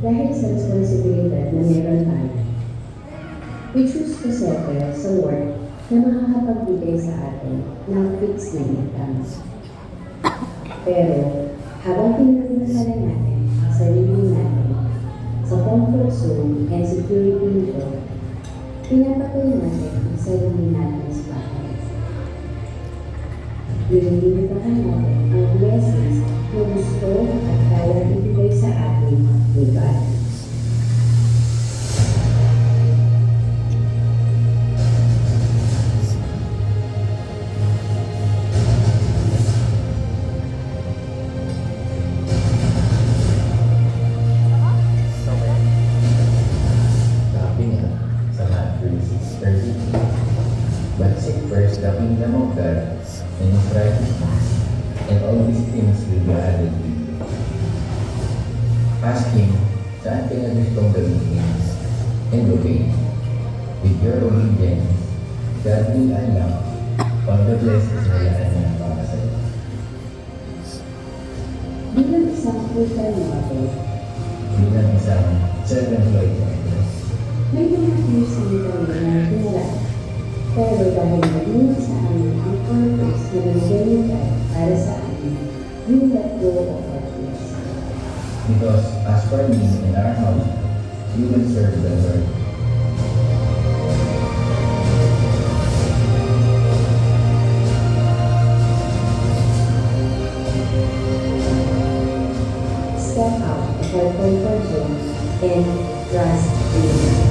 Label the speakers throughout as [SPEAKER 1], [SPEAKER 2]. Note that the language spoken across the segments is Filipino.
[SPEAKER 1] dahil sa responsibilidad na meron tayo. We choose to settle sa work na makakapagbigay sa atin ng fixed na income. Pero, habang pinagdadasal natin ang sarili natin sa comfort zone and security nito, pinapatuloy natin ang sarili natin sa bahay. Nililimitahan natin ang blessings na gusto at kaya ibigay sa atin ni God.
[SPEAKER 2] But seek first the kingdom of God and His righteousness, and all these things will be added to you. Ask Him saan ka gustong gamitin, and obey. With your obedience, God will unlock all the blessings na lahat niya para sa iyo.
[SPEAKER 1] Bilang isang full-time mother,
[SPEAKER 2] Bilang isang self-employed worker,
[SPEAKER 1] may mga fears na gawin na pinala. Pero dahil naging sa amin ang purpose na binigay ni God para sa amin, we let go of our fears.
[SPEAKER 2] because as for me and our house, we will serve the Lord.
[SPEAKER 1] Step out of our comfort zone and trust in God.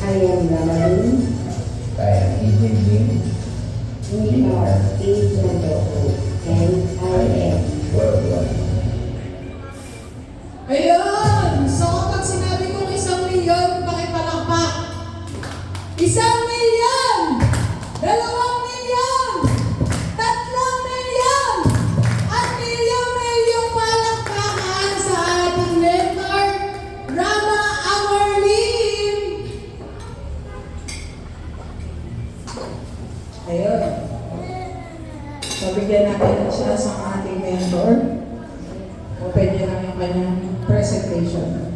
[SPEAKER 1] I am Ramadan.
[SPEAKER 2] I am Agent Lim.
[SPEAKER 1] We are Agent O, and I am.
[SPEAKER 2] Worldwide.
[SPEAKER 3] Ayun! So kapag sinabi kong 1,000,000, pakipalakpak. 1,000,000! 2,000,000! 3,000,000! At milyon-milyong palakpakan sa ating mentor, Rama Amarlim! Ayun. Pabigyan natin siya sa ating mentor. Open niya lang yung kanyang presentation.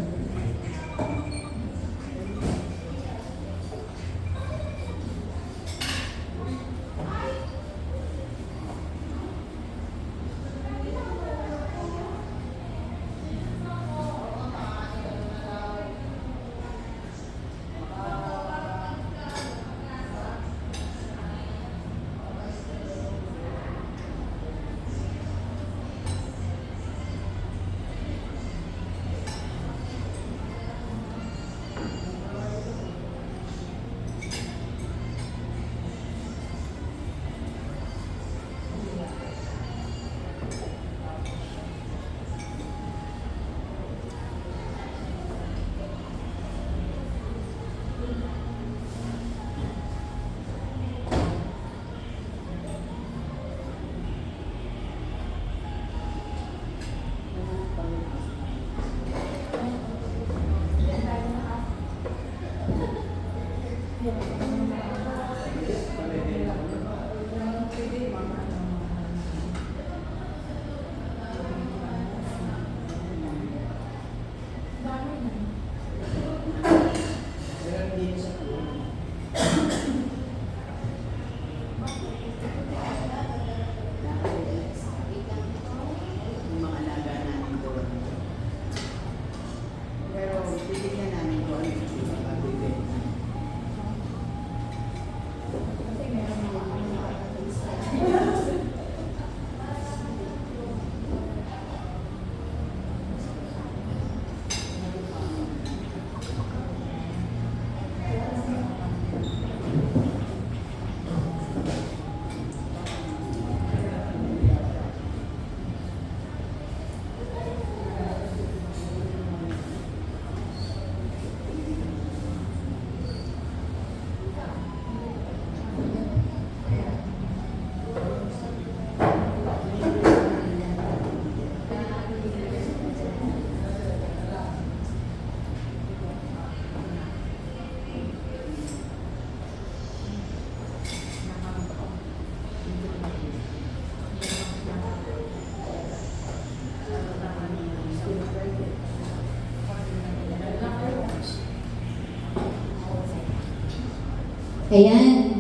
[SPEAKER 4] Ayan.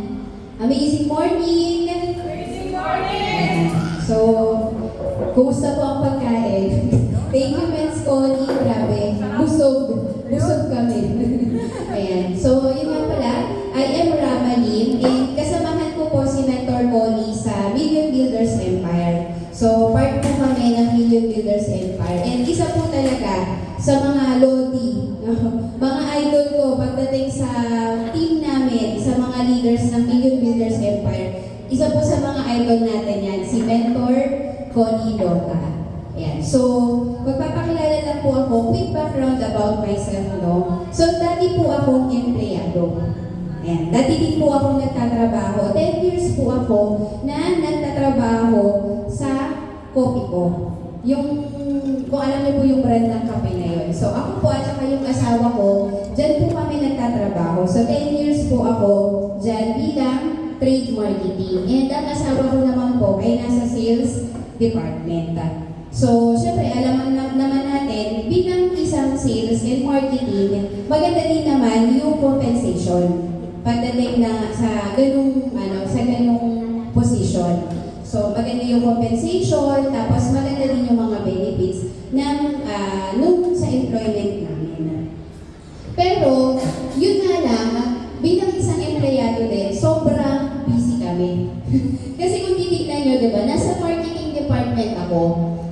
[SPEAKER 4] Amazing morning! Amazing morning! So, kumusta po ang pagkain? Thank you, Men's Connie. Grabe. Busog. Busog kami. Ayan. So, yun nga pala. I am Rama Lim. And kasamahan ko po si Mentor Connie sa Million Builders Empire. So, part po kami ng Million Builders Empire. And isa po talaga sa mga lodi, mga idol ko pagdating sa team namin, sa mga leaders ng Million Builders Empire. Isa po sa mga idol natin yan, si Mentor Connie Dota. Ayan. So, magpapakilala lang po ako, quick background about myself, no? So, dati po akong empleyado. Ayan. Dati din po akong nagtatrabaho. 10 years po ako na nagtatrabaho sa Kopiko. Yung, kung alam niyo po yung brand ng kape na yun. So, ako po at saka yung asawa ko, dyan po kami nagtatrabaho. So, 10 years po ako dyan bilang trade marketing. And ang asawa ko naman po ay nasa sales department. So, syempre, alam naman natin, bilang isang sales and marketing, maganda din naman yung compensation pagdating na sa ganung position. So, maganda yung compensation, tapos maganda din yung mga benefits ng nung sa employment namin. Pero, yun nga lang, bilang isang empleyado din, sobrang busy kami. Kasi kung titignan nyo, di ba, nasa marketing department ako.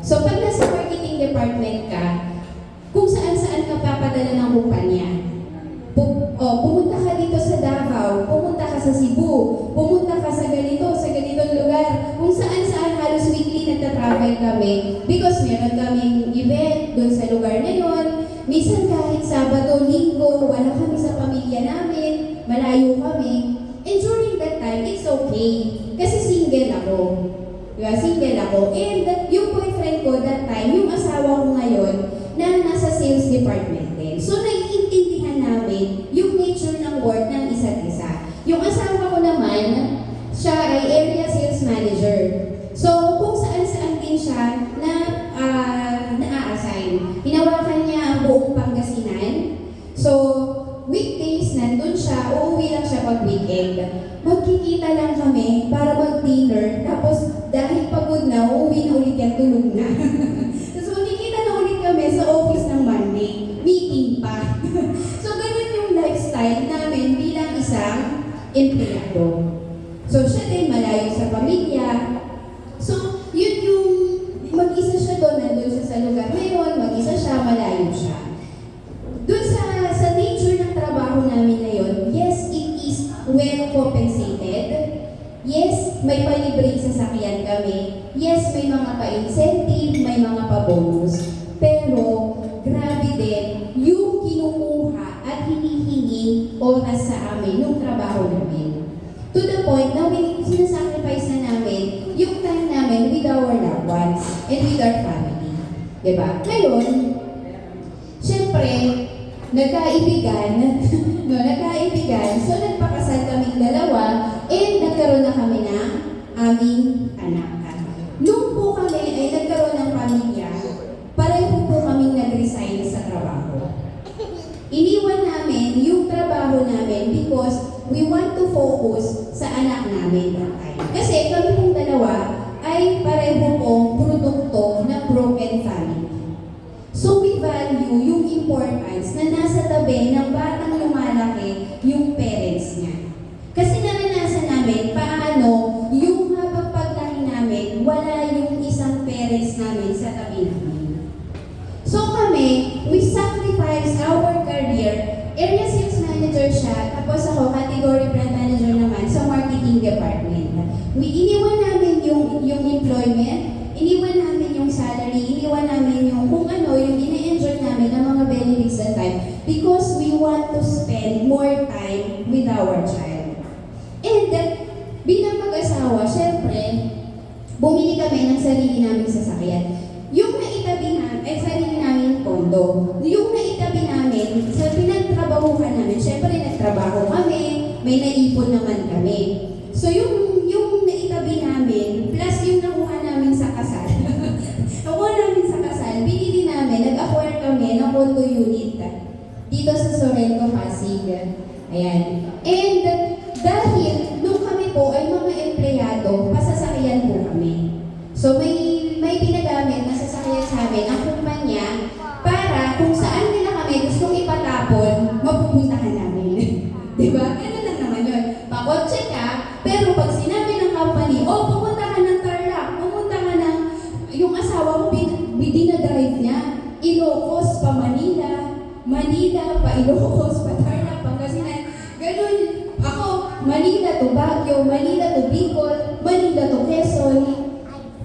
[SPEAKER 4] So, pag nasa marketing department ka, kung saan-saan ka papadala ng kumpanya. Pumunta ka dito sa Davao, pumunta ka sa Cebu, pumunta ka sa ganitong lugar. Kung saan-saan halos weekly nagtatravel kami because meron kaming event doon sa lugar na yun. Minsan kahit Sabado, Linggo, wala kami sa pamilya namin, malayo kami. And during that time, it's okay. Kasi single ako. Diba? Single ako. And yung boyfriend ko that time, yung asawa ko ngayon, na nasa sales department din. So, naiintindihan namin yung nature ng work ng isa't isa. Yung asawa ko naman, siya ay area sales manager. So, kung saan-saan din siya na na-assign. Hinawakan niya ang buong Pangasinan. So, weekdays nandun siya, uuwi lang siya pag weekend. Magkikita lang kami para mag-dinner, tapos dahil pagod na, uuwi na ulit yan, tulog na. Tapos magkikita na ulit kami sa office ng Monday, meeting pa. So, ganun yung lifestyle namin bilang isang empleyado. So, siya din malayo sa pamilya. So, yun yung mag-isa siya doon, nandun siya sa lugar ngayon, mag-isa siya, malayo siya. Doon sa nature ng trabaho namin ngayon, yes, it is well compensated. Yes, may palibreng sasakyan kami. Yes, may mga pa-incentive, may mga pa-bonus. Pero, grabe din yung kinukuha at hinihingi oras sa amin ng trabaho namin. To the point na sinasacrifice na namin yung time namin with our loved ones and with our family. Diba? Ngayon, syempre, nagkaibigan, so nagpakasal kaming dalawa, and nagkaroon na kami ng aming anak. Nung po kami ay nagkaroon ng pamilya, pareho po kaming nag-resign sa trabaho. Iniwan namin yung trabaho namin because we want to focus sa anak namin that time. Kasi kami pong dalawa ay pareho pong produkto ng broken family. So we value yung importance na nasa tabi ng batang lumalaki yung parents niya. Kasi naranasan namin paano yung habang paglaki namin, wala yung isang parents namin sa tabi namin. So kami, we sacrifice our career. Area sales manager siya, tapos ako category brand manager naman sa marketing department. Iniwan namin yung employment, iniwan namin yung salary, iniwan namin yung kung ano, yung ina-enjoy namin ng mga benefits that time because we want to spend more time with our child. And bilang mag-asawa, syempre, bumili kami ng sarili naming sasakyan. Yung naitabi namin, sarili namin kondo. Yung naitabi namin, sa pinagtrabahuhan namin, syempre nagtrabaho kami, may naipon naman kami. So yung naitabi namin, plus yung nakuha namin sa kasal. Nakuha namin sa kasal, binili namin, nag-acquire kami ng condo unit dito sa Sorrento, Pasig. Ayan. And Ilocos, Patarlac, Pangasinan. Ganun. Ako, Manila to Baguio, Manila to Bicol, Manila to Quezon.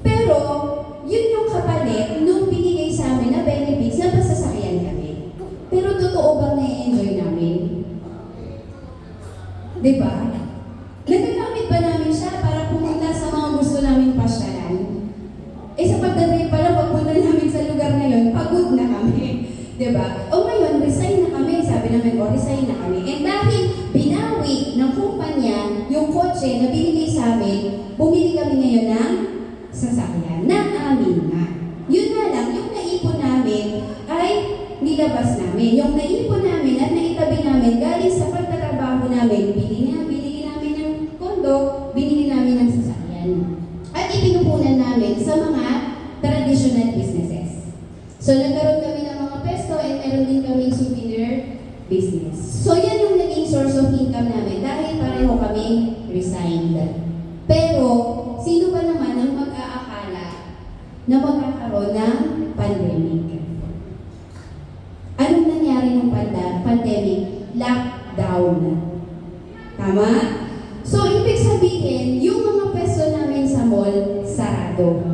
[SPEAKER 4] Pero, yun yung kapalit nung binigay sa amin na benefits na pasasakyan kami. Pero totoo bang na-enjoy namin? Diba? Nagagamit ba namin siya para pumunta sa mga gusto naming pasyalan? Eh sa pagdating pala, pagpunta namin sa lugar na yun, pagod na kami. Diba? O ngayon, resign na kami. Sabi namin, resign na kami. And dahil binawi ng kumpanya yung kotse na binigay sa amin, bumili kami ngayon ng sasakyan na amin na. Yun nga lang, yung naipon namin ay nilabas namin. Yung naipon namin at naitabi namin galing sa pagtatrabaho namin, binili namin ng kondo, binili namin ng sasakyan. At ipinupunan namin sa mga traditional businesses. So nagkaroon kami ng mga pesto and meron din kaming souvenir business. So yan yung naging source of income namin dahil pareho kami resigned. Pero sino ba naman ang mag-aakala na magkakaroon ng pandemic? Anong nangyari ng pandemic? Lockdown. Tama? So, ibig sabihin, yung mga peso namin sa mall, sarado.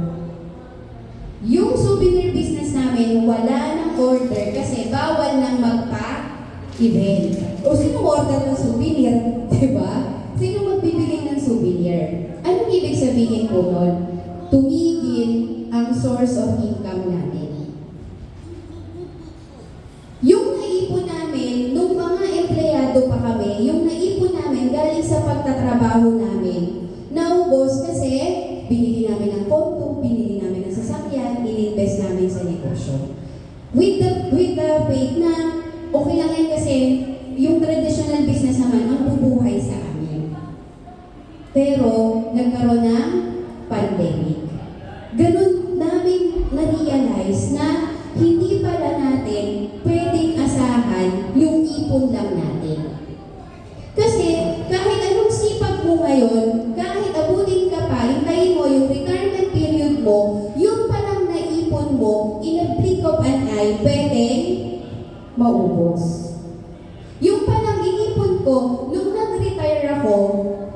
[SPEAKER 4] Yung souvenir business namin, wala ng order kasi bawal nang magpa-event. O sino order ng souvenir? Diba? Sino magbibigay ng souvenir? Anong ibig sabihin po nun? Tumigil ang source of income natin. Yung naipon namin, nung mga empleyado pa kami, yung naipon namin galing sa pagtatrabaho namin, naubos kasi binili namin ng kondo, binili namin ng sasakyan, ininvest namin sa negosyo. With the faith na okay lang yan kasi yung traditional business naman ang bubuhay sa amin. Pero nagkaroon ng pandemic. Ganun namin na-realize na hindi pala natin pwedeng asahan yung ipon lang natin. Kasi kahit anong sipag mo ngayon, kahit abutin ka pa, hintayin mo yung retirement period mo, yung palang naipon mo, in a blink of an eye, pwedeng maubos. Yung palang inipon ko, nung nag-retire ako,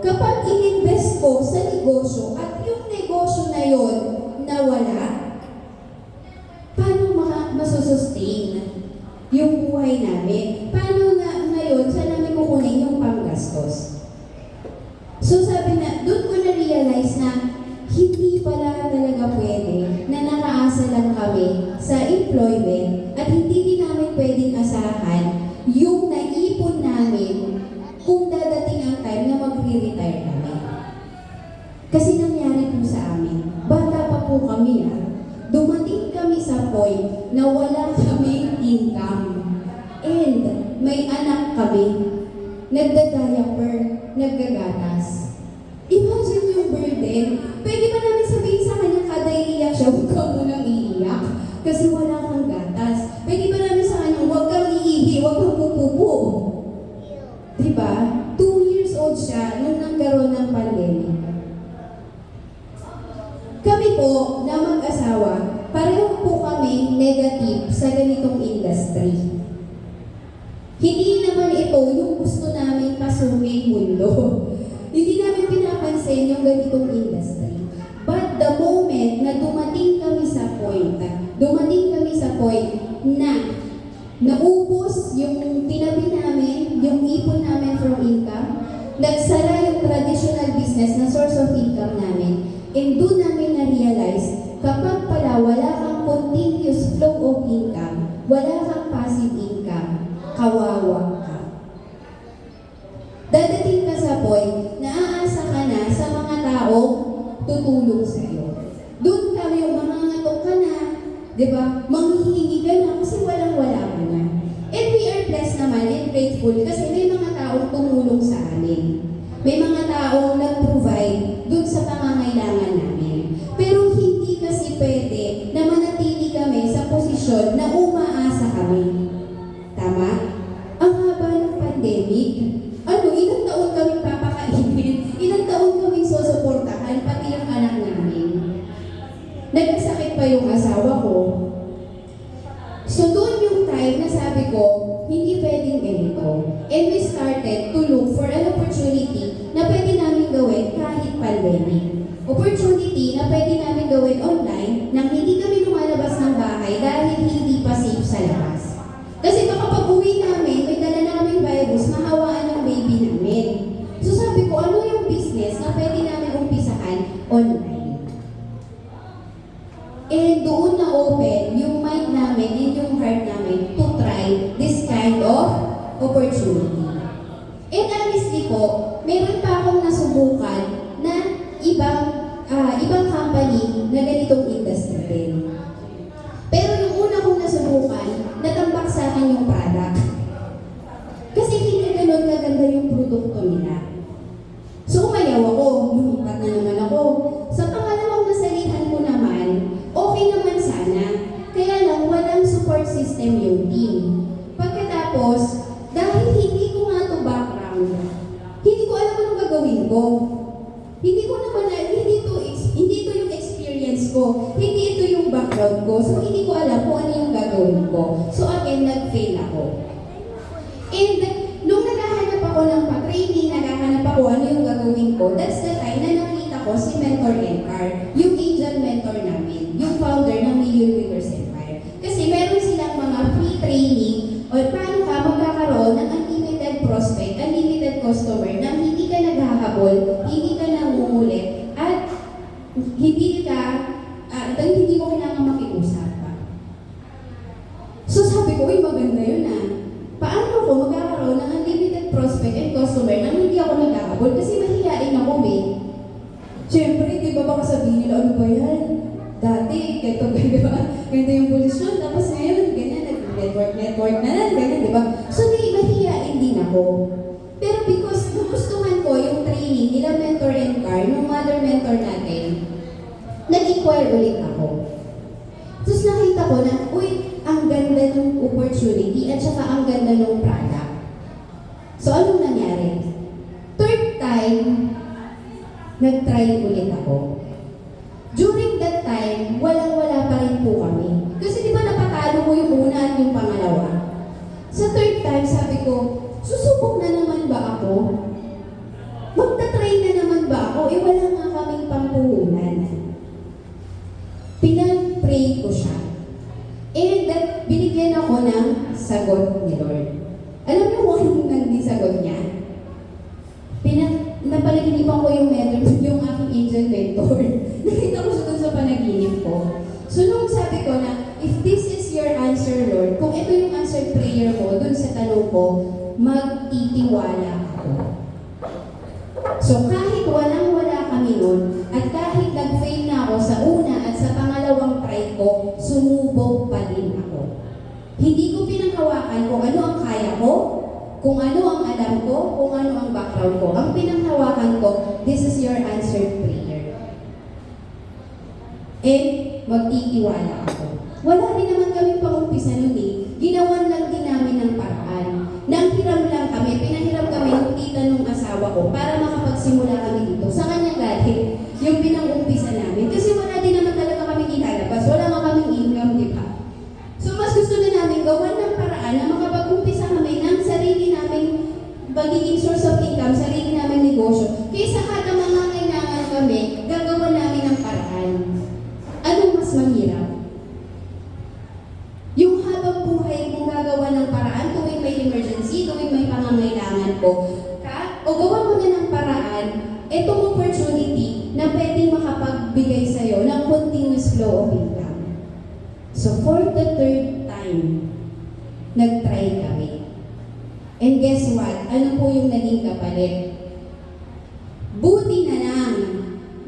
[SPEAKER 4] kapag in-invest ko sa negosyo at yung negosyo na yon nawala, paano masusustain yung buhay namin? Paano ngayon, saan namin kukunin yung panggastos? So sabi na, doon ko na-realize na hindi pala talaga pwede na nakaasa lang kami sa employment at hindi din namin pwedeng asahan yung naipon namin kung dadating ang time na magre-retire kami. Kasi nangyari po sa amin, bata pa po kami dumating kami sa point na wala kaming income. And may anak kami, nagda-diaper, naggagatas. Imagine yung burden. Pwede ba namin sabihin sa kanya kada iiyak siya, huwag ka munang iiyak kasi wala kang gatas. Pwede ba namin sa kanya, huwag kang iihi, huwag kang pupupo. Diba? 2 years old siya nung nagkaroon ng pandemic. Kami po na mag-asawa, pareho po kami negative sa ganitong industry. Hindi naman ito yung gusto namin pasukin mundo. Hindi namin pinapansin yung ganitong industry. But the moment na dumating kami sa point na naubos yung tinabi namin, yung ipon namin from income, nagsara yung traditional business na source of income namin, and doon namin na-realize, kapag pala wala kang continuous flow of income, wala kang passive income, kawawa ka. Dadating ka sa point na aasa ka na sa mga taong tutulong sa iyo. Doon kami yung mangangatok ka na, di ba? Manghihingi ka na kasi walang-wala ka na. And we are blessed naman and grateful kasi may mga taong tumulong sa amin. May mga taong nag-provide doon sa pangangailangan namin. Pero hindi kasi pwede na manatili kami sa posisyon na umaasa kami. Tama? Ang haba ng pandemic, ilang taon kaming papakainin, ilang taon kaming susuportahan, pati yung anak namin. Nagkasakit pa yung asawa ko. So doon yung time na sabi ko, hindi pwedeng and we started to look for an opportunity na pwede namin gawin kahit pandemic. Opportunity na pwede namin gawin online nang hindi kami lumalabas ng bahay dahil hindi pa safe sa labas. Kasi baka pag uwi namin, may dala na kaming virus, mahawaan yung baby namin. So sabi ko, ano yung business na pwede namin umpisahan online? And doon na open yung mind namin and yung heart namin to try this kind of opportunity. And honestly po, meron pa akong nasubukan na ibang company na ganitong industry din. Pero yung una kong nasubukan, natambak sa akin yung product. Kasi hindi ganun kaganda yung produkto nila. So umayaw ako, lumipat na naman ako. Sa pangalawang nasalihan ko naman, okay naman sana. Kaya lang walang support system yung team. Pagkatapos, dahil hindi ko nga to background, hindi ko alam anong gagawin ko. Hindi to yung experience ko. Hindi ito yung background ko. So hindi ko alam kung ano yung gagawin ko. So again, nag-fail ako. And nung naghahanap ako ng pa-training, naghahanap ako ano yung gagawin ko, that's the time na nakita ko si Mentor Encar, yung angel mentor namin, yung founder ng Million Winners Empire. Kasi meron silang mga free training o paano ka magkakaroon ng unlimited prospect, unlimited customer na hindi ka naghahabol, hindi ka nangungulit, at hindi mo kailangan makiusap pa. So sabi ko, uy, maganda yun ah. Paano ko magkakaroon ng unlimited prospect and customer nang hindi ako naghahabol? Kasi mahihain ako eh. Siyempre, di ba baka sabihin nila, ano ba yan? Dati, ganito yung posisyon, tapos ngayon, ganyan, network na lang, ganyan, di ba? So, mahihain din ako. Pero because nagustuhan ko yung training nila Mentor Encar, yung mother mentor natin, nag-inquire ulit ako. Tapos nakita ko na, uy, ang ganda ng opportunity at saka ang ganda ng product. So, anong nangyari? Third time, nag-try ulit ako. During that time, walang-wala pa rin po kami. Kasi di ba napatalo ko yung una at yung pangalawa? Sa third time, sabi ko, susubok na naman ba ako? Magta-try na naman ba ako? Wala nga kaming pangpuhunan. Pinag-pray ko siya. And binigyan ako ng sagot ni Lord. Alam niyo kung anong naging sagot niya? Napalaginipan ko yung aking angel mentor. Nakita ko siya dun sa panaginip ko. So nung sabi ko na, if this is your answer, Lord, kung ito yung answered prayer mo dun sa tanong ko, magtitiwala ako. So kahit walang-wala kami nun, at kahit nag-fail na ako sa una at sa pangalawang try ko, sumubok pa din ako. Hindi ko pinanghawakan kung ano ang kaya ko, kung ano ang alam ko, kung ano ang background ko. Ang pinanghawakan ko, this is your answered prayer. And magtitiwala ako. Wala rin naman kami pang-umpisa nun eh. Ginawan lang din namin ng paraan. Nanghiram lang kami, pinahiram kami ng tita nung asawa ko para makapagsimula kami dito. Sa kanya galing yung pinang-umpisa namin. Kasi wala din naman talaga kami ilalabas. Wala nga kaming income, di ba? So mas gusto na namin gawan ng paraan na makapag-umpisa kami ng sarili namin magiging source of income, sarili namin negosyo. Kaysa kada mga kailangan kami, gagawa namin ng paraan. Anong mas mahirap? Yung habang buhay mong gagawa ng paraan tuwing may emergency, tuwing may pangangailangan ko, o gawa mo na ng paraan, itong opportunity na pwedeng makapagbigay sa'yo ng continuous flow of income. So for the third time, nag-try kami. And guess what? Ano po yung naging kapalit? Buti na lang,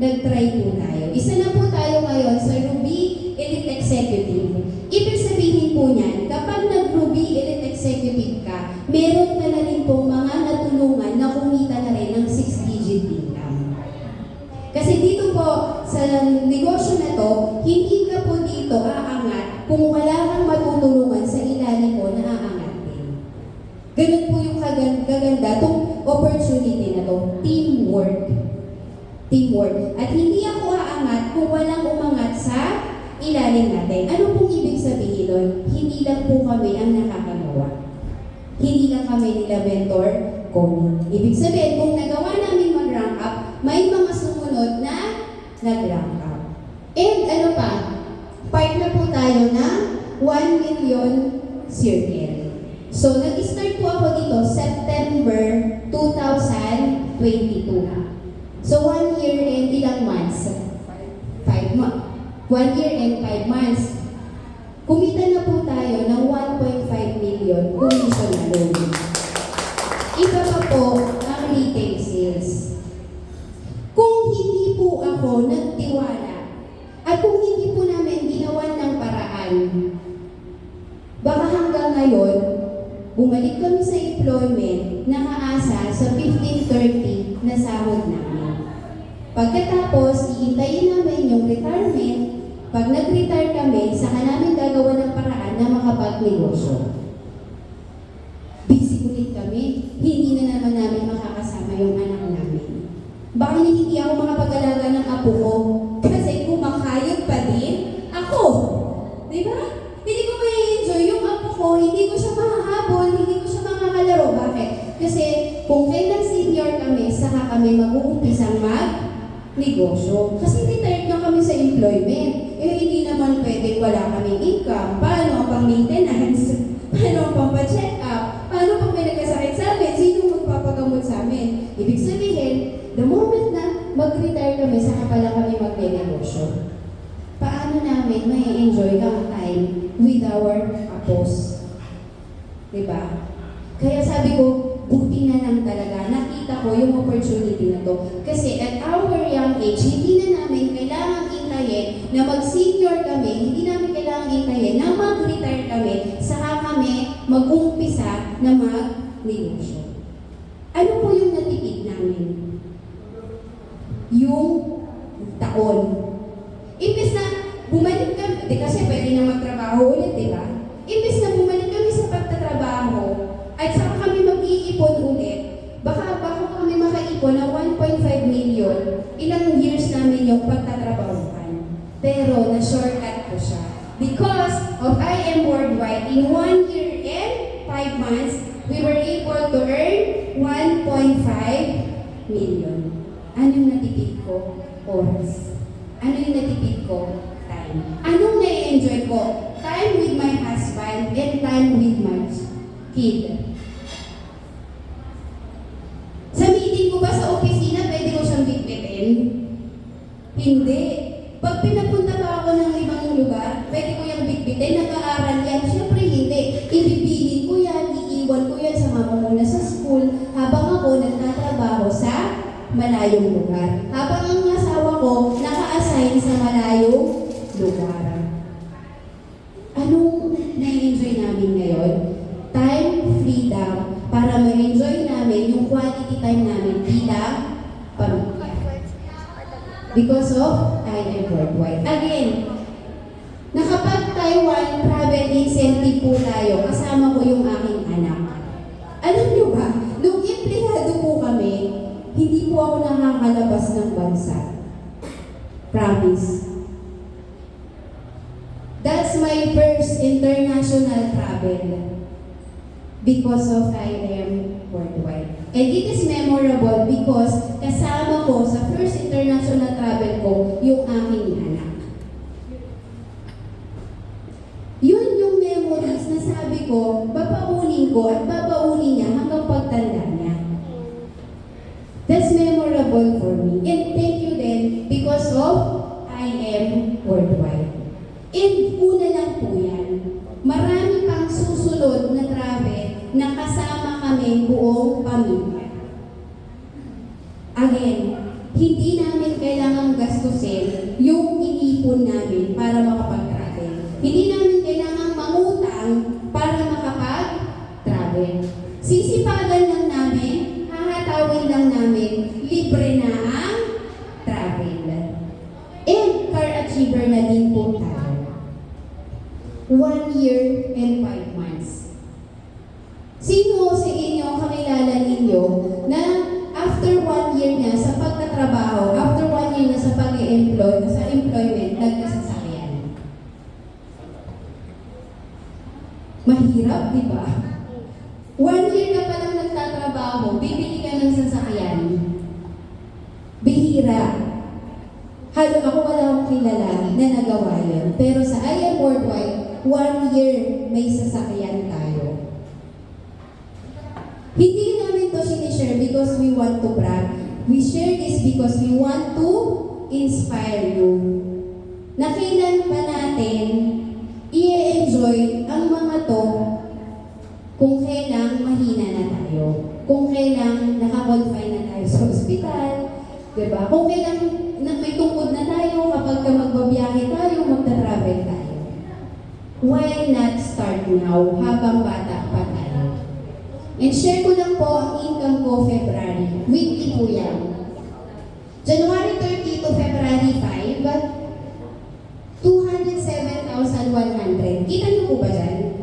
[SPEAKER 4] nag-try po tayo. Isa na po tayo ngayon sa Ruby Elite Executive. Ibig sabihin po niyan, kapag nag-Ruby Elite Executive ka, meron ka na rin pong mga natulungan na kumita na rin ng 6-digit income. Kasi dito po, sa negosyo na to, hindi ka po dito aangat kung wala kang matutulungan sa ilalim mo na aangat din. Ganun po yung kaganda itong opportunity na to, teamwork. Teamwork. At hindi ako aangat kung walang umangat sa ilalim natin. Ano pong ibig sabihin doon? Hindi lang po kami ang nakakagawa. Hindi lang kami nila mentor, Connie. Ibig sabihin, kung nagawa namin mag-rank up, may mga sumunod na nag-rank up. And ano pa, part na po tayo na 1 million circle. So, nag-start po ako dito September 2022. So, 1 year and ilang months? 5 months. 1 year and 5 months. Kumita na po tayo ng 1.5 million commission alone. Iba pa po ang retail sales. Kung hindi po ako nagtiwala at kung hindi po namin ginawan ng paraan, baka hanggang ngayon, bumalik kami sa employment, nakaasa sa 15-30 na sahod namin. Pagkatapos, iintayin namin yung retirement. Pag nag-retire kami, saka namin gagawa ng paraan na makapagnegosyo. Busy ulit kami, hindi na naman namin makakasama yung anak namin. Baka hindi ako makapag-alaga ng apo ko kasi kumakayod pa din ako. Diba? Hindi ko ma-enjoy yung apo ko, hindi ko siya mahahabol, hindi ko siya makakalaro. Bakit? Kasi kung kailan senior kami, saka kami mag-uumpisang mag-negosyo. Kasi retired na kami sa employment. Eh, hindi naman pwede wala kaming income. Paano ang pang-maintenance? Paano ang pang-check up? Paano pag may nagkasakit sa amin? Sino magpapagamot sa amin? Ibig sabihin, the moment na mag-retire kami, saka pala kami mag-negosyo. Paano namin may enjoy ang time with our apos? Diba? Kaya sabi ko, buti na lang talaga, nakita ko yung opportunity na to. Kasi at our young age, hindi na namin kailangang intayin na mag-senior kami, hindi namin kailangang intayin na mag-retire kami, saka kami mag-umpisa na mag-negosyo. Ano po yung natipid namin? Yung taon. Imbes na bumalik kami, kasi pwede na magtrabaho ulit, di ba? Imbes na bumalik kami sa pagtatrabaho, at saka kami mag-iipon ulit, baka kami makaipon ng 1.5 million, ilang years namin yung pagtatrabahuhan. Pero na-shortcut ko siya. Because of I Am Worldwide, in 1 year and 5 months, we were able to earn 1.5 million. Ano yung natipid ko? Oras. Ano yung natipid ko? Time. Anong na-enjoy ko? Time with my husband and time with my kid. Sa meeting ko ba sa opisina, pwede ko siyang bitbitin? Hindi. Pag pinapunta ba ako ng 5 lugar, pwede ko yung bitbitin, nag-aaral yan. Siyempre hindi. Ibibilin ko yan, iiwan ko yan sa mama muna sa school, habang ako nagtatrabaho sa malayong lugar. Habang ang asawa ko, naka-assign sa malayong lugar. Anong na-enjoy namin ngayon? Time, freedom, para ma-enjoy namin yung quality time namin bilang pamilya. Because of I Am Worldwide. Again, nakapag-Taiwan travel incentive po tayo, kasama ko yung aking anak. Alam nyo ba, nung empleyado po kami, hindi po ako nakakalabas ng bansa. Promise. That's my first international travel because of I Am Worldwide. And it is memorable because kasama ko sa first international travel ko yung aking anak. Yun yung memories na sabi ko, babaunin ko at babaunin niya hanggang pagtanda niya. That's memorable for me. And thank you then because of I Am Worldwide. And una lang po yan. Marami pang susunod na travel na kasama kami buong pamilya. Again, hindi namin kailangang gastusin yung inipon namin para makapag-travel. Hindi namin kailangang mangutang para makapag-travel. Sisipagan lang namin, hahatawin lang namin, libre na ang travel. And car achiever na din po tayo. 1 year and 5 months. Sino sa inyo ang kakilala ninyo na after 1 year niya sa pagtatrabaho, after 1 year na sa pag-i-employ, sa employment, nagkasasakyan? Mahirap, di ba? 1 nagawa yun. Pero sa I Am Worldwide, 1 year may sasakyan tayo. Hindi namin to sinishare because we want to brag. We share this because we want to inspire you. Na kailan pa natin i-enjoy ang mga to kung kailang mahina na tayo. Kung kailang nakakonfine na tayo sa ospital. Diba? Kung kailang may tungkod na tayo kapag magbabiyahe tayo, magta-travel tayo. Why not start now habang bata pa tayo? And share ko lang po ang income ko February. Weekly po yan. January 30 to February 5, 207,100. Kita niyo po ba dyan?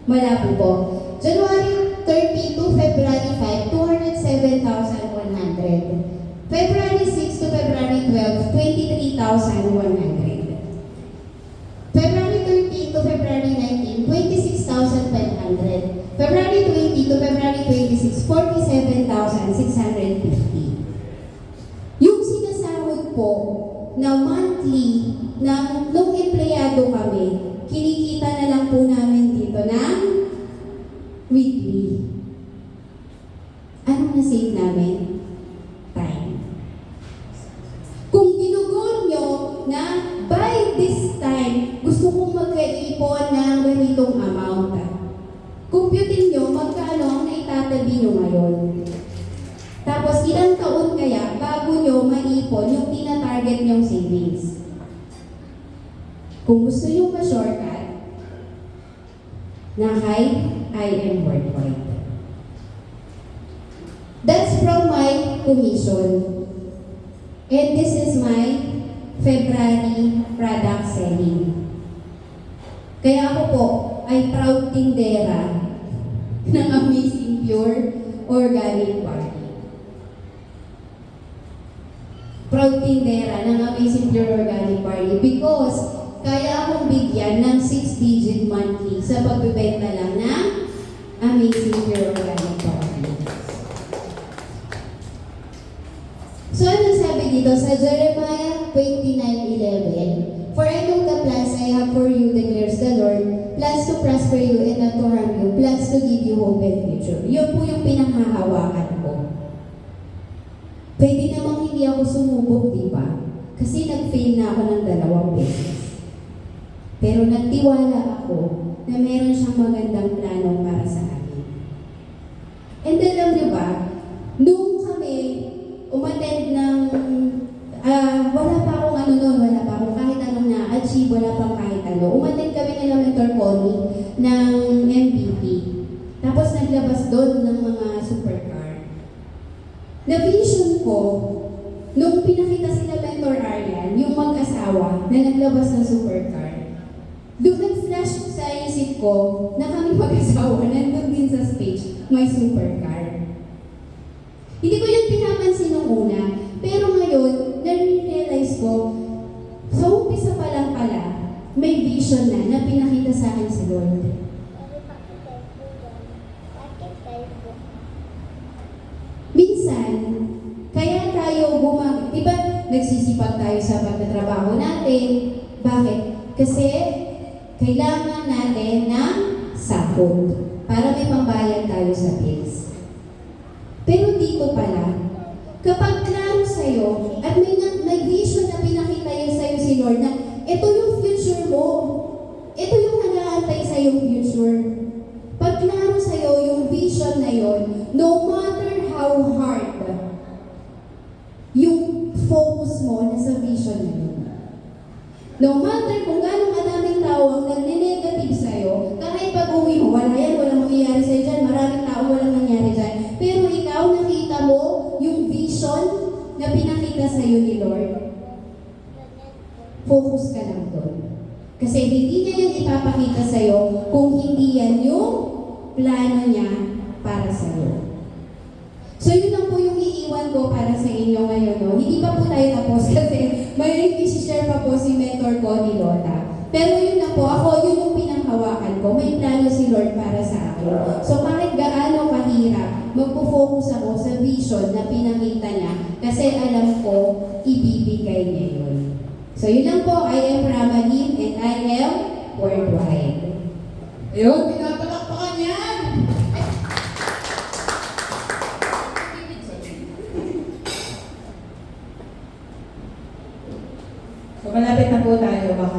[SPEAKER 4] Malabo po. January 30 to February 5, 207,100. February 6 to February 12, 23,100. February 13 to February 19, 26,500. February 20 to February 26, 47,650. Yung sinasahod po na monthly nung empleyado kami, kinikita na lang po namin dito ng weekly. Anong na-save namin? Time. Kung ginugol nyo na by this time, gusto kong magkaipon ng ganitong amount. Computin nyo magkano ang naitatabi nyo ngayon. Tapos ilang taon kaya bago nyo maipon yung tina-target nyong savings. Kung gusto nyo ma-shortcut, na kay I Am Worldwide. That's from my commission. And this is my February product selling. Kaya ako po ay proud tindera ng Amazing Pure Organic Party. Proud tindera ng Amazing Pure Organic Party because kaya akong bigyan ng 6-digit monthly sa pagbibenta lang ng Amazing Pure Organic Party. So ano sabi dito sa Jeremiah 29:11? For I know the plans I have for you, declares the Lord, plans to prosper you and not to harm you, plans to give you hope and future. Yun po yung pinanghahawakan ko. Pwede namang hindi ako sumubok, di ba? Kasi nag-fail na ako ng 2 beses. Pero nagtiwala ako na meron siyang magandang plano para sa akin. And alam niyo ba, nung kami umattend ng, wala pa akong wala pa akong kahit anong na-achieve, wala pang kahit ano. Umattend kami nila Mentor Connie ng MVP. Tapos naglabas doon ng mga supercar. Na-vision ko, nung pinakita sila Mentor Aryan, yung mag-asawa na naglabas ng supercar, doon nag-flash sa isip ko na kami mag-asawa, nandun din sa stage, may supercar. Hindi ko yun pinapansin nung una, pero ngayon, nare-realize ko, sa umpisa pa lang pala, may vision na pinakita sa akin si Lord. Minsan, kaya tayo diba, nagsisipag tayo sa pagtatrabaho natin. Bakit? Kasi, kailangan natin ng sahod para may pambayad tayo sa bills. Pero dito pala, kapag klaro sa'yo at may vision na pinakita yun sa'yo si Lord na ito yung future mo, ito yung nag-aantay sa'yo future. Pag klaro sa'yo yung vision na yun, no matter how hard, yung focus mo na sa vision na yun. No matter kung gano'ng kadaming tao ang nagne-negative sa'yo, kahit pag uwi mo, wala yan, walang mangyayari sa'yo dyan, maraming tao walang nangyari dyan. Pero ikaw, nakita mo yung vision na pinakita sa'yo ni Lord, focus ka lang doon. Kasi hindi niya yan ipapakita sa'yo kung hindi yan yung plano niya para sa'yo. So yun lang po yung iiwan ko para sa inyo ngayon. No? Hindi pa po tayo tapos kasi may i-share pa po si mentor ko ni Lola. Pero yun na po, ako yun yung pinanghawakan ko. May plano si Lord para sa akin. So kahit gaano kahirap, magpo-focus ako sa vision na pinakita niya kasi alam ko, ibibigay niya yun. So So yun lang po, I am Ramaline and I am worldwide.
[SPEAKER 3] Ayun, pinapalakpakan yan! So malapit na po tayo, baka